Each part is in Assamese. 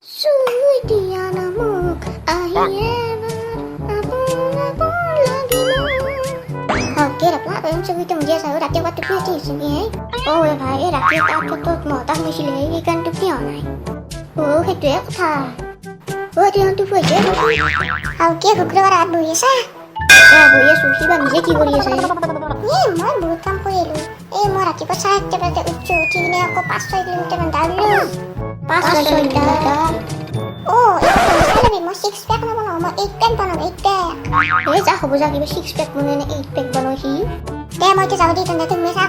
Sulit dia namun akhirnya abang lagi mau. Oke, đọc lại em sau khi từng gia sở đặt cho qua tiếp theo thì sự nhé. Ôi phải đặt cho ta cho tôi mở tăng mới xử lý cái căn tiếp theo này. Cái tuyết thà. Thì anh tôi vừa chết rồi. Oke, 그거라 뭐였어? 뭐야 수시반 이제 기골이었어. 뭐 못한 거예요. 뭐 라티가 살짝 우쭈 뒤에 갖고 빠져 있는 때만 달려. 빠져 있다. 사람이 뭐 식스팩 나면 뭐 8팩 번호 8팩. 왜 자꾸 보자기 뭐 식스팩 보내는 8팩 번호시? 내가 먼저 자우디던데 등매삭.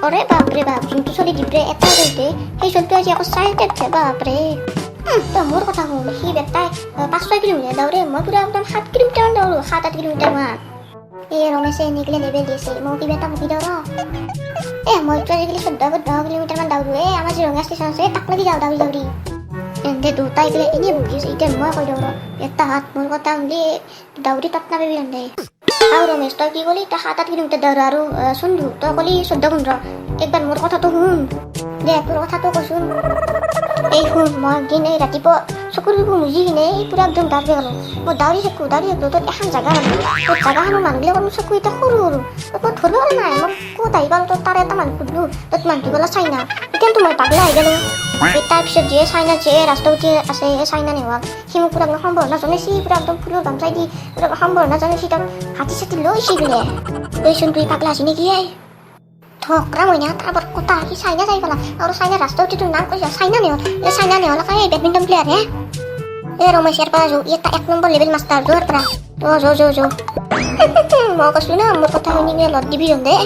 어래 바프레 무슨 또 소리 디브레 에빠질 때 해줄 뼈지 하고 쌀때 바프레. 또 모르고 타고 히베따이 빠져 기름이야. 나우레 뭐 부담 핫 기름 때만 나우로 하다 기름때만. रोमेसे निकले लेवल जैसे मोकी बेटा मोकी डरो মই তো আজিকালি 14 কিলোমিটাৰ মান দাউৰো আমাৰ জিৰঙা ষ্টেচন আছে তাক লাগি যাওঁ দাউৰি এন্তে দুটা ইফালে এনেই বকি আছে এতিয়া মই কৈ দিওঁ এটা হাত মোৰ কথা শুনি দাউৰি তাত নাপাবি এন্তে আৰু ৰমেশ তই কি ক'লি তই 7-8 কিলোমিটাৰ দাউৰ আৰু চন্দু তই ক'লি 14-15 একবাৰ মোৰ কথাটো শুন দে তোৰ কথাটো কৈছোন এই শুন মই দিন এই ৰাতিপুৱা চকুৰ মুজি কিনে পুৰা একদম দাউৰি গ'লো মই দাউৰি থাকোঁ তত এখন জাগা জাগাখনৰ মানুহবিলাক অলপ চকু এটা সৰু মই ধৰিব নাই মই ক'ত আহি পালোঁ তত তাৰে এটা মানুহ সুধিলোঁ তত মানুহটো গ'লা চাইনা এতিয়াতো মই পাগলা আহি গ'লোঁ তাৰপিছত যে চাইনা যে ৰাষ্ট্ৰপতি আছে চাইনা নেহোৱাক সি মোক পুৰা একদম সম্বৰ্ধনা জনাইছি পুৰা একদম ফুলৰ গামচাই দি পুৰা সম্বৰ্ধনা জনাইছি তাক হাতী চাতি লৈছি বোলে কৈছোন তুই পাগলা আছি নেকি ধকৰা মইনা তাৰ কথা সি চাইনা যাই পেলা আৰু চাইনা ৰাষ্ট্ৰপতিটোৰ নাম কৈছে চাইনা নেহলাকা এই বেডমিণ্টন প্লেয়াৰ ৰমেশ ইয়াৰ পৰা যাওঁ এটা 1 নম্বৰ লেভেল মাষ্টাৰ যোৱাৰ পৰা যৌ মই কৈছোঁ না মোৰ কথা শুনি লদ দিবি দে